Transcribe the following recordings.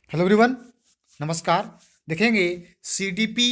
Hello everyone, नमस्कार। देखेंगे CDP,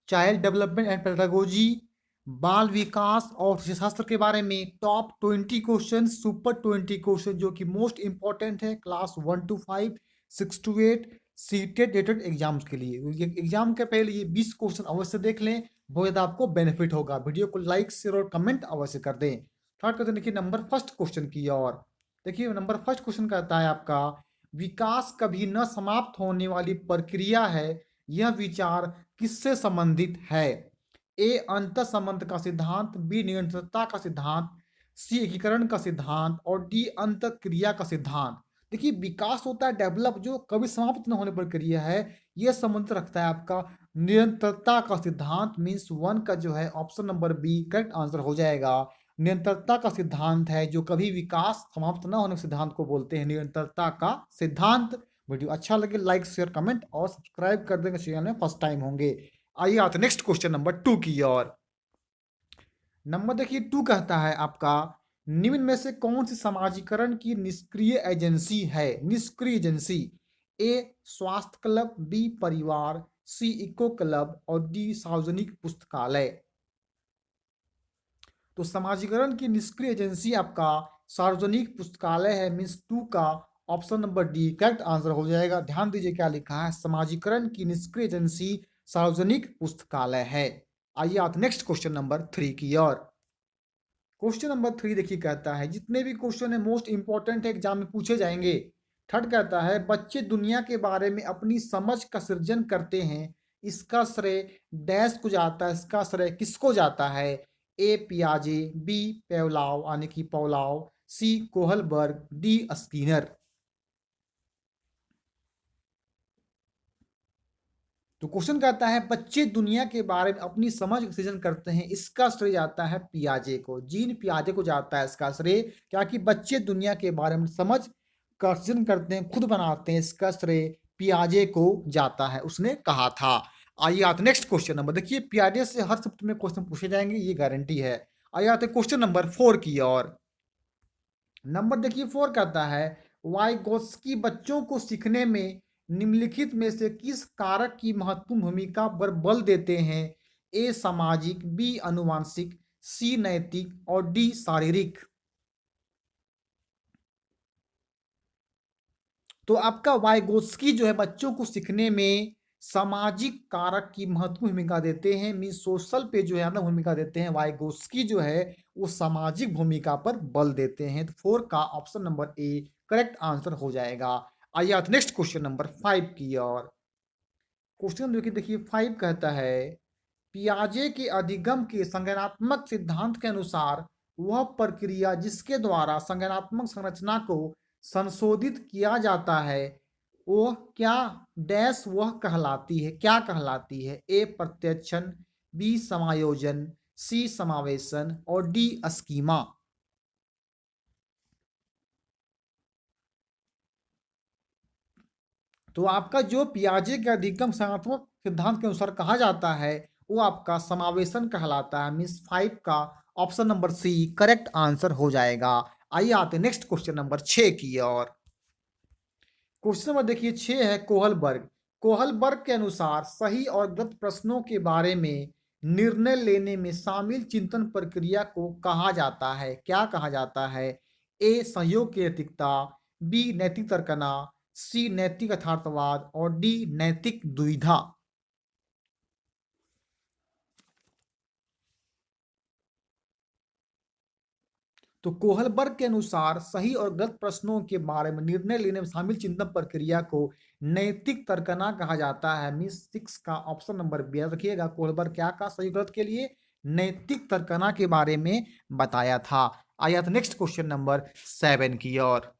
child development and pedagogy, बाल विकास और शिक्षाशास्त्र के बारे में टॉप 20 क्वेश्चन, सुपर 20 क्वेश्चन जो कि मोस्ट इंपॉर्टेंट है class 1 to 5, 6 to 8 CTET dated exams के लिए। ये एग्जाम के पहले ये 20 क्वेश्चन अवश्य देख लें, बहुत ज़्यादा आपको बेनिफिट होगा। वीडियो को लाइक शेयर और कमेंट अवश्य कर दें। स्टार्ट करते हैं। देखिए नंबर फर्स्ट क्वेश्चन की ओर। देखिए नंबर फर्स्ट क्वेश्चन कहता है आपका, विकास कभी न समाप्त होने वाली प्रक्रिया है, यह विचार किससे संबंधित है? ए अंतर संबंध का सिद्धांत, बी निरंतरता का सिद्धांत, सी एकीकरण का सिद्धांत और डी अंतर क्रिया का सिद्धांत। देखिए विकास होता है डेवलप, जो कभी समाप्त न होने प्रक्रिया है, यह संबंध रखता है आपका निरंतरता का सिद्धांत। मीन्स वन का जो है option number B correct answer हो जाएगा। निरंतरता का सिद्धांत है जो कभी विकास समाप्त न होने के सिद्धांत को बोलते हैं निरंतरता का सिद्धांत। वीडियो अच्छा लगे लाइक शेयर कमेंट और सब्सक्राइब कर देंगे चैनल में फर्स्ट टाइम होंगे। आइए आते नेक्स्ट क्वेश्चन नंबर 2 की ओर। नंबर देखिए 2 कहता है आपका, निम्न में से कौन सी समाजीकरण की निष्क्रिय एजेंसी है? निष्क्रिय एजेंसी। ए स्वास्थ्य क्लब, बी परिवार, सी इको क्लब और डी सार्वजनिक पुस्तकालय। तो समाजीकरण की निष्क्रिय एजेंसी आपका सार्वजनिक पुस्तकालय है। मीन्स 2 का option number D correct answer हो जाएगा। ध्यान दीजिए क्या लिखा है, समाजीकरण की निष्क्रिय एजेंसी सार्वजनिक पुस्तकालय है। आइए आप नेक्स्ट क्वेश्चन नंबर 3 की ओर। क्वेश्चन नंबर 3 देखिए कहता है, जितने भी क्वेश्चन है मोस्ट इंपॉर्टेंट है, एग्जाम में पूछे जाएंगे। थर्ड कहता है, बच्चे दुनिया के बारे में अपनी समझ का सृजन करते हैं, इसका श्रेय डैश को जाता है, इसका श्रेय किसको जाता है? ए पियाजे, बी पेवलाव यानी कि पौलाव, सी कोहलबर्ग, डी स्किनर। तो क्वेश्चन कहता है, बच्चे दुनिया के बारे में अपनी समझ का सृजन करते हैं, इसका श्रेय जाता है पियाजे को, जीन पियाजे को जाता है इसका श्रेय। क्या कि बच्चे दुनिया के बारे में समझ का सृजन करते हैं, खुद बनाते हैं, इसका श्रेय पियाजे को जाता है, उसने कहा था। आइए आते नेक्स्ट क्वेश्चन नंबर। देखिए पियाजे से हर शिफ्ट में क्वेश्चन पूछे जाएंगे, ये गारंटी है। आइए आते क्वेश्चन नंबर 4 की ओर। नंबर देखिए 4 कहता है, वाइगोत्स्की बच्चों को सीखने में निम्नलिखित में से किस कारक की महत्वपूर्ण भूमिका पर बल देते हैं? ए सामाजिक, बी अनुवांशिक, सी नैतिक और डी शारीरिक। तो आपका वाइगोत्स्की जो है बच्चों को सीखने में सामाजिक कारक की महत्वपूर्ण भूमिका देते हैं। मीन सोशल पे जो है अपना भूमिका देते हैं। वाइगोत्स्की जो है वो सामाजिक भूमिका पर बल देते हैं। तो 4 का option number A correct answer हो जाएगा। आइए नेक्स्ट क्वेश्चन नंबर 5 की ओर। क्वेश्चन देखिए 5 कहता है, पियाजे के अधिगम के संज्ञानात्मक सिद्धांत के अनुसार वह प्रक्रिया जिसके द्वारा संज्ञानात्मक संरचना को संशोधित किया जाता है, वह क्या डैश वह कहलाती है, क्या कहलाती है? ए प्रत्यक्षण, बी समायोजन, सी समावेशन और डी स्कीमा। तो आपका जो पियाजे के अधिगम संज्ञानात्मक सिद्धांत के अनुसार कहा जाता है, वो आपका समावेशन कहलाता है। मीन्स 5 का option number C correct answer हो जाएगा। आइए आते नेक्स्ट क्वेश्चन नंबर 6 की ओर। क्वेश्चन नंबर देखिए 6 है कोहलबर्ग। कोहलबर्ग के अनुसार सही और गलत प्रश्नों के बारे में निर्णय लेने में शामिल चिंतन प्रक्रिया को कहा जाता है, क्या कहा जाता है? ए सहयोग की नैतिकता, बी नैतिक तर्कना, सी नैतिक यथार्थवाद और डी नैतिक दुविधा। तो कोहलबर्ग के अनुसार सही और गलत प्रश्नों के बारे में निर्णय लेने में शामिल चिंतन प्रक्रिया को नैतिक तर्कना कहा जाता है। मीन्स 6 का ऑप्शन नंबर बी रखिएगा। कोहलबर्ग क्या का सही गलत के लिए नैतिक तर्कना के बारे में बताया था। आया था नेक्स्ट क्वेश्चन नंबर 7 की ओर।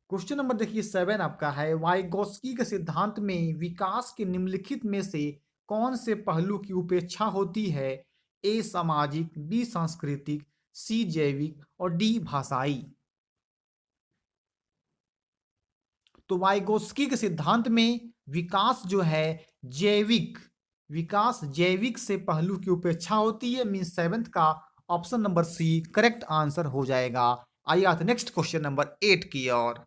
क्वेश्चन नंबर देखिए 7 आपका है, वाइगोत्स्की के सिद्धांत में विकास के निम्नलिखित में से कौन से पहलू की उपेक्षा होती है? ए सामाजिक, बी सांस्कृतिक, सी जैविक और डी भाषाई। तो वाइगोत्स्की के सिद्धांत में विकास जो है जैविक, विकास जैविक से पहलू की उपेक्षा होती है। मीन 7th का option number C correct answer हो जाएगा। आइए आते नेक्स्ट क्वेश्चन नंबर 8 की ओर।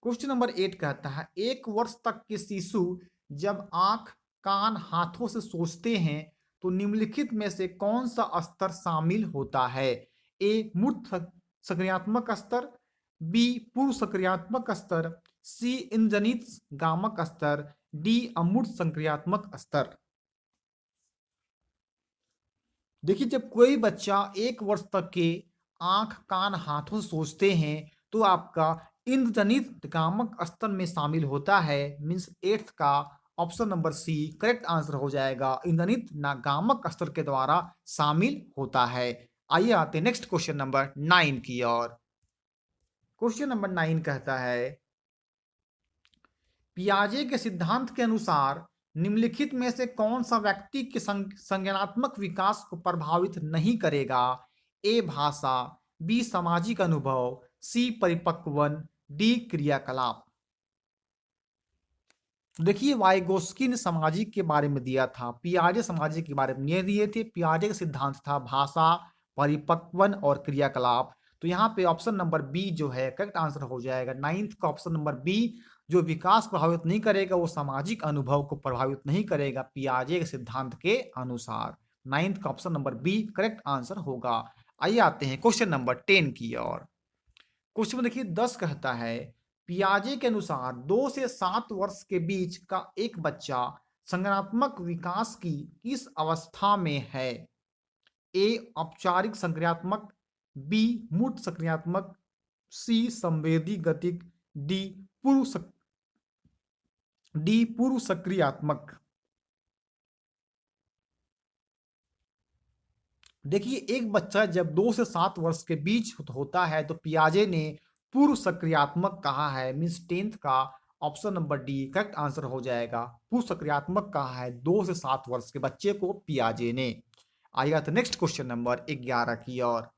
क्वेश्चन नंबर 8 कहता है, 1 वर्ष तक के शिशु जब आंख, कान, हाथों से सोचते हैं तो निम्नलिखित में से कौन सा स्तर शामिल होता है? ए मूर्त सक्रियात्मक स्तर, बी पूर्व सक्रियात्मक स्तर, सी इंद्रजनित गामक स्तर, डी अमूर्त सक्रियात्मक स्तर। देखिए, जब कोई बच्चा 1 वर्ष तक के आंख, कान, हाथों से सोचते हैं तो आपका इंद्रजनित गामक स्तर में शामिल होता है। मीन्स 8th का option number C correct answer हो जाएगा। इंद्रजनित गामक स्तर के द्वारा शामिल होता है। आइए आते नेक्स्ट क्वेश्चन नंबर 9 की ओर। क्वेश्चन नंबर 9 कहता है, पियाजे के सिद्धांत के अनुसार निम्नलिखित में से कौन सा व्यक्ति के संज्ञानात्मक विकास को प्रभावित नहीं करेगा? ए भाषा, बी सामाजिक अनुभव, सी परिपक्वन, डी क्रियाकलाप। देखिए, वाइगोस्की ने सामाजिक के बारे में दिया था, पियाजे सामाजिक के बारे में ये दिए थे। पियाजे का सिद्धांत था भाषा, परिपक्वन और क्रियाकलाप। तो यहाँ पे ऑप्शन नंबर बी जो है करेक्ट आंसर हो जाएगा। 9th का ऑप्शन नंबर बी, जो विकास प्रभावित नहीं करेगा वो सामाजिक अनुभव को प्रभावित नहीं करेगा पियाजे के सिद्धांत के अनुसार। 9th का option number B correct answer होगा। आइए आते हैं क्वेश्चन नंबर 10 की ओर। क्वेश्चन देखिए 10 कहता है, पियाजे के अनुसार 2 से 7 वर्ष के बीच का एक बच्चा संज्ञानात्मक विकास की किस अवस्था में है? ए औपचारिक संक्रियात्मक, बी मूर्त सक्रियात्मक, सी संवेदी गतिक, डी पूर्व सक्रियात्मक। देखिए, एक बच्चा जब 2 से 7 वर्ष के बीच होता है तो पियाजे ने पूर्व सक्रियात्मक कहा है। मीन्स 10th का option number D correct answer हो जाएगा। पूर्व सक्रियात्मक कहा है 2 से 7 वर्ष के बच्चे को पियाजे ने। आइएगा तो नेक्स्ट क्वेश्चन नंबर 11 की ओर।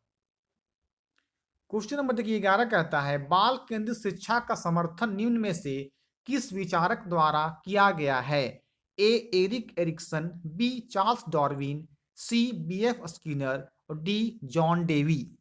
क्वेश्चन नंबर देखिए 11 कहता है, बाल केंद्रित शिक्षा का समर्थन निम्न में से किस विचारक द्वारा किया गया है? A Erik Erikson, B Charles Darwin, C BF Skinner और डी जॉन डेवी।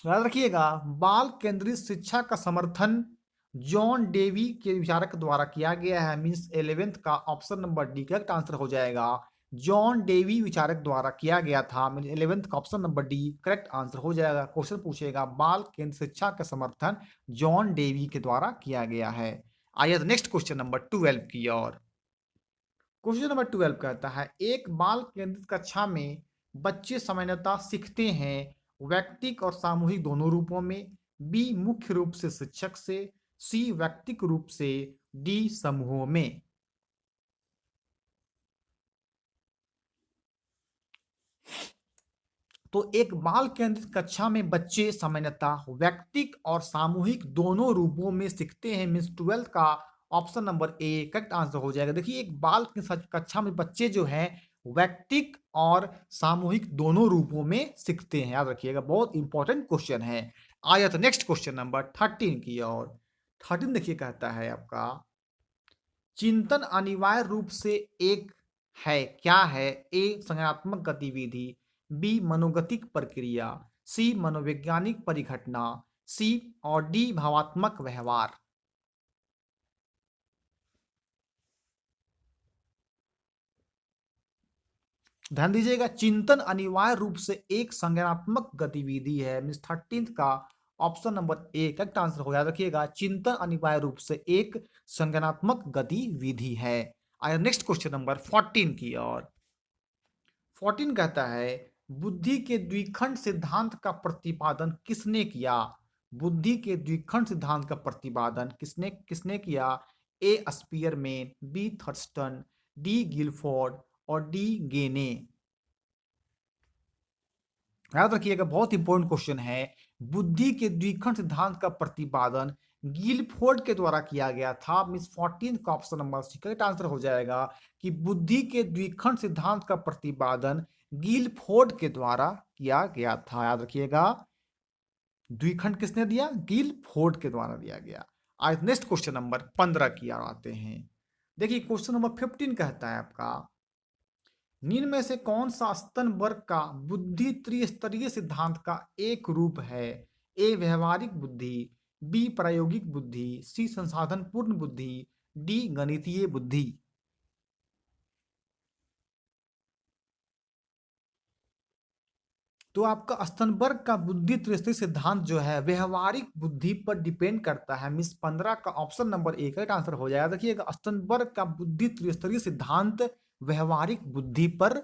याद रखिएगा, बाल केंद्रित शिक्षा का समर्थन जॉन डेवी के विचारक द्वारा किया गया है। मीन्स 11th का option number D correct answer हो जाएगा। जॉन डेवी विचारक द्वारा किया गया था। 11th का option number D correct answer हो जाएगा। क्वेश्चन पूछेगा, बाल केंद्रित शिक्षा का समर्थन जॉन डेवी के द्वारा किया गया है। आइए नेक्स्ट क्वेश्चन नंबर 12 की ओर। क्वेश्चन नंबर 12 कहता है, एक बाल केंद्रित कक्षा में बच्चे सामान्यतः सीखते हैं व्यक्तिक और सामूहिक दोनों रूपों में, बी मुख्य रूप से शिक्षक से, सी व्यक्तिक रूप से, डी समूहों में। तो एक बाल केंद्रित कक्षा में बच्चे सामान्यतः व्यक्तिक और सामूहिक दोनों रूपों में सीखते हैं। मीन्स 12th का option number A correct answer हो जाएगा। देखिए, एक बाल कक्षा में बच्चे जो हैं व्यक्तिक और सामूहिक दोनों रूपों में सीखते हैं। याद रखिएगा, बहुत इंपॉर्टेंट क्वेश्चन है। आया तो नेक्स्ट क्वेश्चन नंबर 13 की ओर। 13 देखिए कहता है आपका, चिंतन अनिवार्य रूप से एक है, क्या है? ए संज्ञानात्मक गतिविधि, बी मनोगतिक प्रक्रिया, सी मनोवैज्ञानिक परिघटना, सी और डी भावात्मक व्यवहार। ध्यान दीजिएगा, चिंतन अनिवार्य रूप से एक संज्ञानात्मक गतिविधि है। मीन्स 13th का option number A correct answer हो। याद रखिएगा, चिंतन अनिवार्य रूप से एक संज्ञानात्मक गतिविधि है। आया नेक्स्ट क्वेश्चन नंबर 14 की ओर। 14 कहता है, बुद्धि के द्विखंड सिद्धांत का प्रतिपादन किसने किया? बुद्धि के द्विखंड सिद्धांत का प्रतिपादन किसने किसने किया? A Spearman, B Thurstone, D Guilford और डी गेने। याद रखिएगा, बहुत इंपॉर्टेंट क्वेश्चन है। बुद्धि के द्विखंड सिद्धांत का प्रतिपादन गिलफोर्ड के द्वारा किया गया था। मींस 14 का option number C correct answer हो जाएगा कि बुद्धि के द्विखंड सिद्धांत का प्रतिपादन गिलफोर्ड के द्वारा किया गया था। याद रखिएगा, द्विखंड किसने दिया? गिलफोर्ड के द्वारा दिया गया। आज नेक्स्ट क्वेश्चन नंबर 15 की ओर आते हैं। देखिए, क्वेश्चन नंबर 15 कहता है आपका, निम्न में से कौन सा स्तनवर्ग का बुद्धि त्रिस्तरीय सिद्धांत का एक रूप है? ए व्यवहारिक बुद्धि, बी प्रायोगिक बुद्धि, सी संसाधन पूर्ण बुद्धि, डी गणितीय बुद्धि। तो आपका स्तनवर्ग का बुद्धि त्रिस्तरीय सिद्धांत जो है व्यवहारिक बुद्धि पर डिपेंड करता है। मिस 15 का ऑप्शन नंबर ए का आंसर हो जाएगा। देखिएगा, स्तनवर्ग का बुद्धि त्रिस्तरीय सिद्धांत व्यवहारिक बुद्धि पर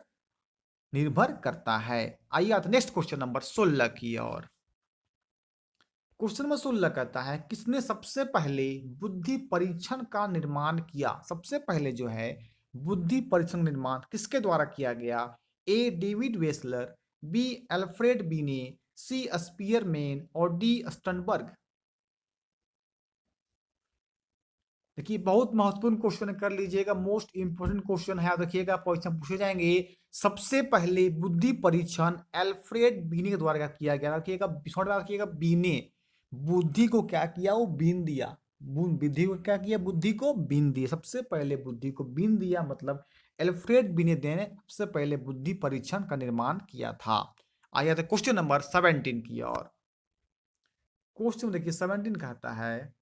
निर्भर करता है। आइए आते नेक्स्ट क्वेश्चन नंबर 16 की ओर। क्वेश्चन नंबर 16 कहता है, किसने सबसे पहले बुद्धि परीक्षण का निर्माण किया? सबसे पहले जो है बुद्धि परीक्षण निर्माण किसके द्वारा किया गया? ए डेविड वेसलर, बी अल्फ्रेड बीने, सी स्पीयरमैन और डी स्टनबर्ग। देखिए, बहुत महत्वपूर्ण क्वेश्चन कर लीजिएगा, मोस्ट इंपोर्टेंट क्वेश्चन है। देखिएगा, क्वेश्चन पूछे जाएंगे। सबसे पहले बुद्धि परीक्षण अल्फ्रेड बीने के द्वारा किया गया। देखिएगा, रखिएगा, बीने बुद्धि को क्या किया? वो बीन दिया। बुद्धि को क्या किया? बुद्धि को बीन दिया। सबसे पहले बुद्धि को बीन दिया, मतलब अल्फ्रेड बीने ने सबसे पहले बुद्धि परीक्षण का निर्माण किया था। आइए क्वेश्चन नंबर 17 की ओर। क्वेश्चन देखिए 17 कहता है,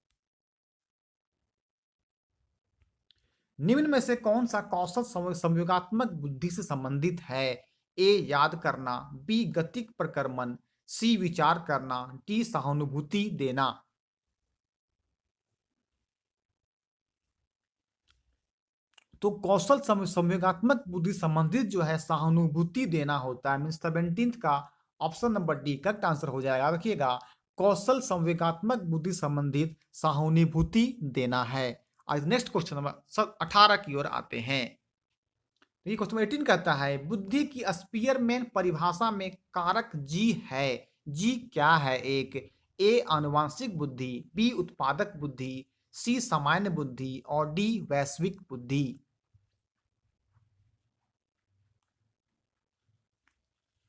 निम्न में से कौन सा कौशल संयोगात्मक बुद्धि से संबंधित है? ए याद करना, बी गतिक प्रक्रमण, सी विचार करना, डी सहानुभूति देना। तो कौशल संयोगात्मक बुद्धि संबंधित जो है सहानुभूति देना होता है। मीन 17 का option number D correct answer हो जाएगा। रखिएगा, कौशल संवेगात्मक बुद्धि संबंधित सहानुभूति देना है। आज नेक्स्ट क्वेश्चन नंबर 18 की ओर आते हैं। देखिए, क्वेश्चन 18 कहता है, बुद्धि की स्पीयरमैन परिभाषा में कारक जी है। जी क्या है? एक ए आनुवांशिक बुद्धि, बी उत्पादक बुद्धि, सी सामान्य बुद्धि और डी वैश्विक बुद्धि।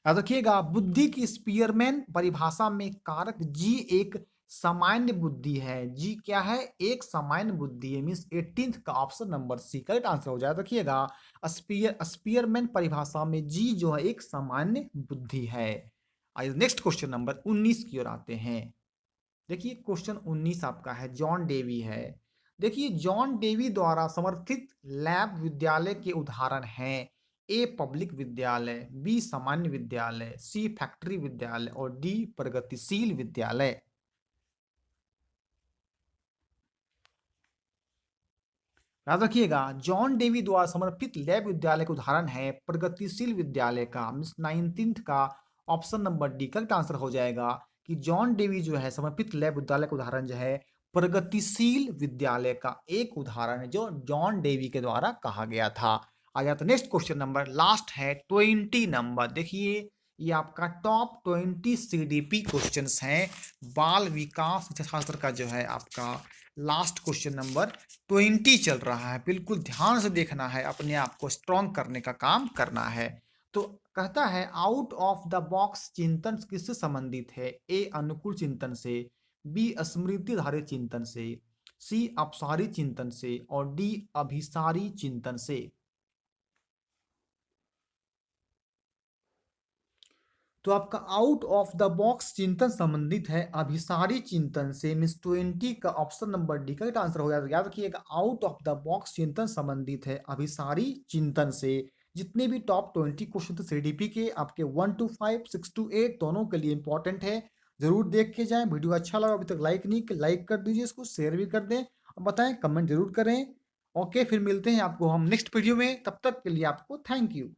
याद रखिएगा, बुद्धि की स्पीयरमैन परिभाषा में कारक जी एक सामान्य बुद्धि है। जी क्या है? एक सामान्य बुद्धि है। मीन्स 18 का option number C correct answer हो जाए। रखिएगा, स्पीयरमैन परिभाषा में जी जो है एक सामान्य बुद्धि है। आइए नेक्स्ट क्वेश्चन नंबर 19 की ओर आते हैं। देखिए, क्वेश्चन 19 आपका है, जॉन डेवी है। देखिए, जॉन डेवी द्वारा समर्थित लैब विद्यालय के उदाहरण हैं। ए पब्लिक विद्यालय, बी सामान्य विद्यालय, सी फैक्ट्री विद्यालय और डी प्रगतिशील विद्यालय। याद रखिएगा, जॉन डेवी द्वारा समर्पित लैब विद्यालय के उदाहरण है प्रगतिशील विद्यालय का। मिस 19 का option number D correct answer हो जाएगा कि जॉन डेवी जो है समर्पित लैब विद्यालय का उदाहरण जो है प्रगतिशील विद्यालय का एक उदाहरण है जो जॉन डेवी के द्वारा कहा गया था। आ जाता नेक्स्ट क्वेश्चन नंबर, लास्ट है 20 नंबर। देखिए, ये आपका टॉप 20 सीडीपी क्वेश्चंस हैं। बाल विकास शास्त्र का जो है आपका लास्ट क्वेश्चन नंबर 20 चल रहा है। बिल्कुल ध्यान से देखना है, अपने आप को स्ट्रॉन्ग करने का काम करना है। तो कहता है, आउट ऑफ द बॉक्स चिंतन किससे संबंधित है? ए अनुकूल चिंतन से, बी स्मृति धारित चिंतन से, सी अपसारी चिंतन से और डी अभिसारी चिंतन से। तो आपका आउट ऑफ द बॉक्स चिंतन संबंधित है अभिसारी चिंतन से। मिस 20 का ऑप्शन नंबर डी का आंसर हो जाएगा। याद रखिएगा, आउट ऑफ द बॉक्स चिंतन संबंधित है अभिसारी चिंतन से। जितने भी टॉप 20 क्वेश्चन थे सीडीपी के, आपके 1 to 5, 6 to 8 दोनों के लिए इंपॉर्टेंट है। जरूर देख के जाएं। वीडियो अच्छा लगा अभी तक लाइक नहीं, लाइक कर दीजिए, इसको शेयर भी कर दें और बताएं, कमेंट जरूर करें। ओके, फिर मिलते हैं आपको हम नेक्स्ट वीडियो में। तब तक के लिए आपको थैंक यू।